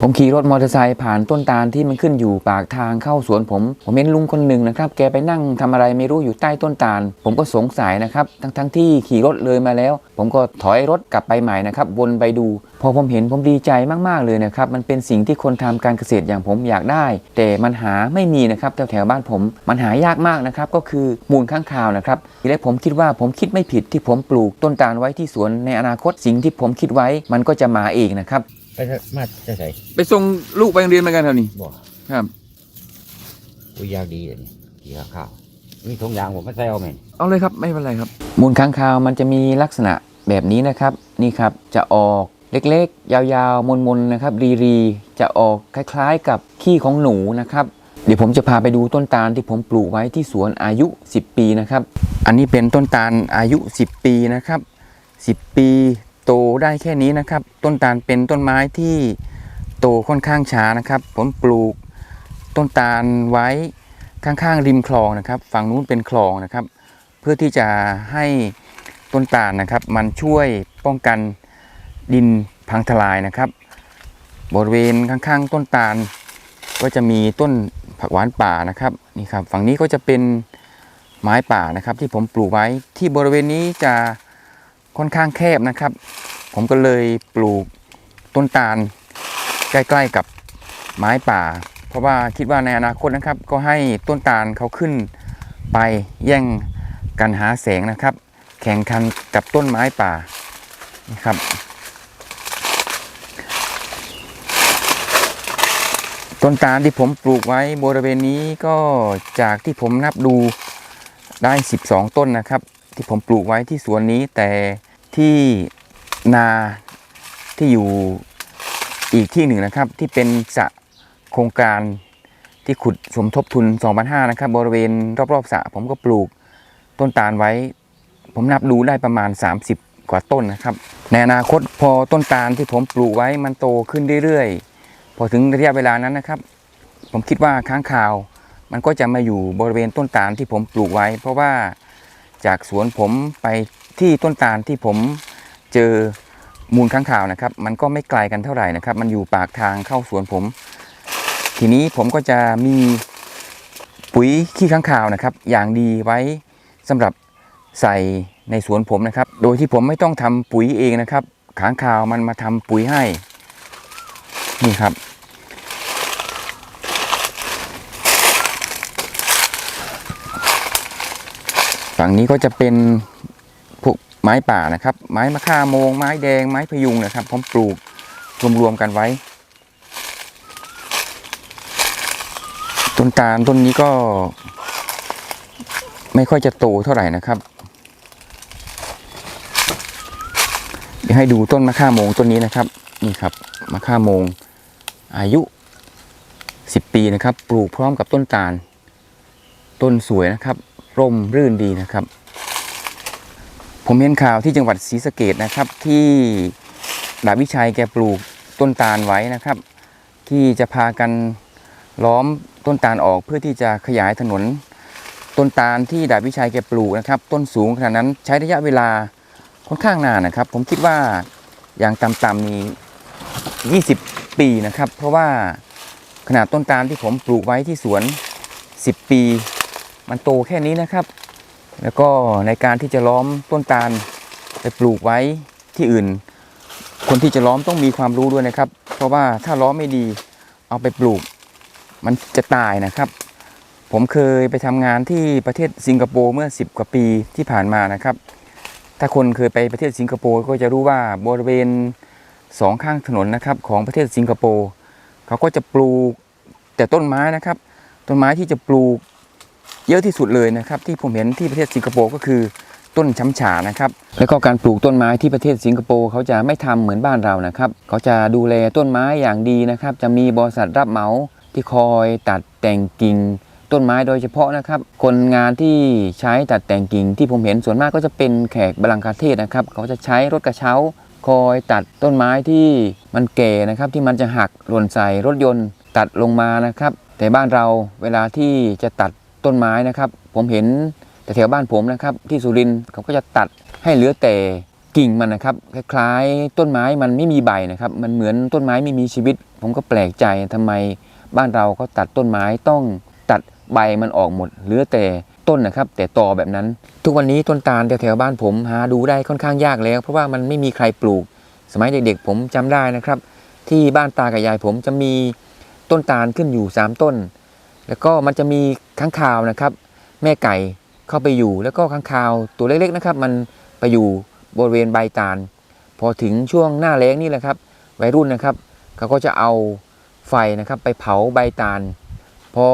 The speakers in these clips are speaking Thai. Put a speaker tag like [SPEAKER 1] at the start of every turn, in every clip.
[SPEAKER 1] ผมขี่รถมอเตอร์ไซค์ผ่านต้นตาลที่มันขึ้นอยู่ปากทางเข้าสวนผมเห็นลุงคนหนึ่งนะครับแกไปนั่งทำอะไรไม่รู้อยู่ใต้ต้นตาลผมก็สงสัยนะครับทั้งที่ขี่รถเลยมาแล้วผมก็ถอยรถกลับไปใหม่นะครับวนไปดูพอผมเห็นผมดีใจมากๆเลยนะครับมันเป็นสิ่งที่คนทำการเกษตรอย่างผมอยากได้แต่มันหาไม่มีนะครับแถวบ้านผมมันหายากมากนะครับก็คือมูลค้างคาวนะครับทีแรกผมคิดว่าผมคิดไม่ผิดที่ผมปลูกต้นตาลไว้ที่สวนในอนาคตสิ่งที่ผมคิดไว้มันก็จะมาเองนะครับ
[SPEAKER 2] ไปมาจะใส่
[SPEAKER 1] ไปส่งลูกไปโรงเรียนเหมือนกันเท่านี้
[SPEAKER 2] บ่
[SPEAKER 1] ครับ
[SPEAKER 2] อุ้ยยาวดีเลยนี่กี่ข้าวมีถุงยางผมไม่ใส่เอาไหม
[SPEAKER 1] เอาเลยครับไม่เป็นไรครับมูลค้างคาวมันจะมีลักษณะแบบนี้นะครับนี่ครับจะออกเล็กๆยาวๆมนๆนะครับรีจะออกคล้ายๆกับขี้ของหนูนะครับเดี๋ยวผมจะพาไปดูต้นตาลที่ผมปลูกไว้ที่สวนอายุ10 ปีนะครับอันนี้เป็นต้นตาลอายุ10 ปีนะครับ10 ปีโตได้แค่นี้นะครับต้นตาลเป็นต้นไม้ที่โตค่อนข้างช้านะครับผมปลูกต้นตาลไว้ข้างๆริมคลองนะครับฝั่งนู้นเป็นคลองนะครับเพื่อที่จะให้ต้นตาลนะครับมันช่วยป้องกันดินพังทลายนะครับบริเวณข้างๆต้นตาลก็จะมีต้นผักหวานป่านะครับนี่ครับฝั่งนี้ก็จะเป็นไม้ป่านะครับที่ผมปลูกไว้ที่บริเวณนี้จะค่อนข้างแคบนะครับผมก็เลยปลูกต้นตาลใกล้ๆกับไม้ป่าเพราะว่าคิดว่าในอนาคตนะครับก็ให้ต้นตาลเขาขึ้นไปแย่งกันหาแสงนะครับแข่งขันกับต้นไม้ป่านะครับต้นตาลที่ผมปลูกไว้บริเวณนี้ก็จากที่ผมนับดูได้12 ต้นนะครับที่ผมปลูกไว้ที่สวนนี้แต่ที่นาที่อยู่อีกที่หนึ่งนะครับที่เป็นสระโครงการที่ขุดสมทบทุน 2,500 นะครับบริเวณรอบๆสระผมก็ปลูกต้นตาลไว้ผมนับดูได้ประมาณ30 กว่าต้นนะครับในอนาคตพอต้นตาลที่ผมปลูกไว้มันโตขึ้นเรื่อยๆพอถึงระยะเวลานั้นนะครับผมคิดว่าค้างคาวมันก็จะมาอยู่บริเวณต้นตาลที่ผมปลูกไว้เพราะว่าจากสวนผมไปที่ต้นตาลที่ผมเจอมูลค้างคาวนะครับมันก็ไม่ไกลกันเท่าไหร่นะครับมันอยู่ปากทางเข้าสวนผมทีนี้ผมก็จะมีปุ๋ยขี้ค้างคาวนะครับอย่างดีไว้สำหรับใส่ในสวนผมนะครับโดยที่ผมไม่ต้องทำปุ๋ยเองนะครับค้างคาวมันมาทำปุ๋ยให้นี่ครับฝั่งนี้ก็จะเป็นพวกไม้ป่านะครับไม้มะข่าโมงไม้แดงไม้พยุงนะครับผมปลูกรวมๆกันไว้ต้นตาลต้นนี้ก็ไม่ค่อยจะโตเท่าไหร่นะครับเดี๋ยวให้ดูต้นมะข่าโมงต้นนี้นะครับนี่ครับมะข่าโมงอายุ10 ปีนะครับปลูกพร้อมกับต้นตาลต้นสวยนะครับร่มรื่นดีนะครับผมเห็นข่าวที่จังหวัดศรีสะเกษนะครับที่ดาบวิชัยแกปลูกต้นตาลไว้นะครับที่จะพากันล้อมต้นตาลออกเพื่อที่จะขยายถนนต้นตาลที่ดาบวิชัยแกปลูกนะครับต้นสูงขนาดนั้นใช้ระยะเวลาค่อนข้างนานนะครับผมคิดว่าอย่างต่ำๆนี่20 ปีนะครับเพราะว่าขนาดต้นตาลที่ผมปลูกไว้ที่สวน10 ปีมันโตแค่นี้นะครับแล้วก็ในการที่จะล้อมต้นตาลไปปลูกไว้ที่อื่นคนที่จะล้อมต้องมีความรู้ด้วยนะครับเพราะว่าถ้าล้อมไม่ดีเอาไปปลูกมันจะตายนะครับผมเคยไปทำงานที่ประเทศสิงคโปร์เมื่อ10 กว่าปีที่ผ่านมานะครับถ้าคนเคยไปประเทศสิงคโปร์ก็จะรู้ว่าบริเวณ2 ข้างถนนนะครับของประเทศสิงคโปร์เขาก็จะปลูกแต่ต้นไม้นะครับต้นไม้ที่จะปลูกเยอะที่สุดเลยนะครับที่ผมเห็นที่ประเทศสิงคโปร์ก็คือต้นช้ำฉานะครับแล้วก็การปลูกต้นไม้ที่ประเทศสิงคโปร์เขาจะไม่ทำเหมือนบ้านเรานะครับเขาจะดูแลต้นไม้อย่างดีนะครับจะมีบริษัทรับเหมาที่คอยตัดแต่งกิ่งต้นไม้โดยเฉพาะนะครับคนงานที่ใช้ตัดแต่งกิ่งที่ผมเห็นส่วนมากก็จะเป็นแขกบัลลังก์เทศนะครับเขาจะใช้รถกระเช้าคอยตัดต้นไม้ที่มันแก่นะครับที่มันจะหักหล่นใส่รถยนต์ตัดลงมานะครับแต่บ้านเราเวลาที่จะตัดต้นไม้นะครับผมเห็นแต่แถวบ้านผมนะครับที่สุรินทร์เขาก็จะตัดให้เหลือแต่ กิ่งมันนะครับคล้ายๆต้นไม้มันไม่มีใบนะครับมันเหมือนต้นไม้ไม่มีชีวิตผมก็แปลกใจทำไมบ้านเราก็ตัดต้นไม้ต้องตัดใบมันออกหมดเหลือแต่ต้นนะครับแต่ตอแบบนั้นทุกวันนี้ต้นตาลแถวๆบ้านผมหาดูได้ค่อนข้างยากแล้วเพราะว่ามันไม่มีใครปลูกสมัยเด็กๆผมจำได้นะครับที่บ้านตากับยายผมจะมีต้นตาลขึ้นอยู่3ต้นแล้วก็มันจะมีค้างคาวนะครับแม่ไก่เข้าไปอยู่แล้วก็ค้างคาวตัวเล็กๆนะครับมันไปอยู่บริเวณใบตาลพอถึงช่วงหน้าแล้งนี่แหละครับวัยรุ่นนะครับเขาก็จะเอาไฟนะครับไปเผาใบตาลพอ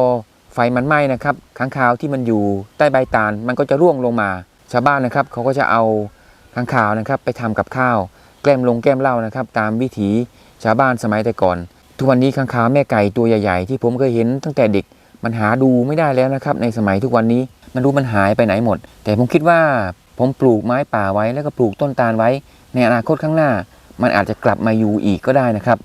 [SPEAKER 1] ไฟมันไหม้นะครับค้างคาวที่มันอยู่ใต้ใบตาลมันก็จะร่วงลงมาชาวบ้านนะครับเขาก็จะเอาค้างคาวนะครับไปทำกับข้าวแกล้มลงแกล้มเหล้านะครับตามวิถีชาวบ้านสมัยแต่ก่อนทุกวันนี้ค้างคาวแม่ไก่ตัวใหญ่ๆที่ผมเคยเห็นตั้งแต่เด็กมันหาดูไม่ได้แล้วนะครับในสมัยทุกวันนี้มันรู้มันหายไปไหนหมดแต่ผมคิดว่าผมปลูกไม้ป่าไว้แล้วก็ปลูกต้นตาลไว้ในอนาคตข้างหน้ามันอาจจะกลับมาอยู่อีกก็ได้นะครับ